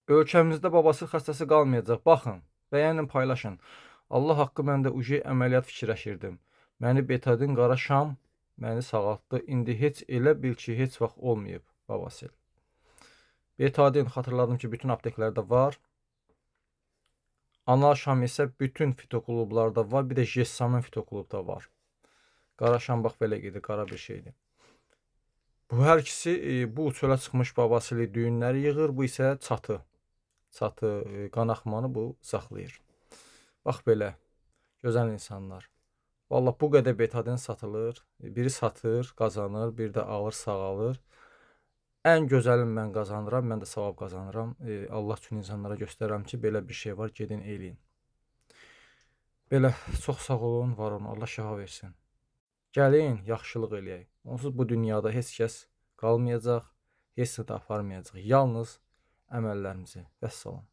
Ölkəmizdə babasıl xəstəsi qalmayacaq. Baxın, bəyənin, paylaşın. Allah haqqı mən də uji əməliyyat fikirləşirdim. Məni betadin qara şam məni sağaltdı. İndi heç elə bil ki, heç vaxt olmayıb babasıl. Betadin xatırladım ki, bütün apteklərdə var. Anal şam isə bütün fitoklublarda var. Bir də Jessamın fitoklubda var. Qara şam bax belə gedir, qara bir şeydir. Bu hər ikisi bu çölə çıxmış babasılı düyünləri yığır, bu isə çatı. Çatı, qanaxmanı bu saxlayır. Bax belə, gözəl insanlar. Vallahi bu qədər betadin satılır. Biri satır, qazanır, bir də alır, sağalır. Ən gözəlini mən qazanıram, mən də savab qazanıram. Allah üçün insanlara göstərirəm ki, belə bir şey var, gedin eləyin. Belə, çox sağ olun, var olun, Allah şəfa versin. Gəlin, yaxşılıq eləyək. Onsuz bu dünyada heç kəs qalmayacaq, heç nə də aparmayacaq. Yalnız əməllərimizi. Vəssalam.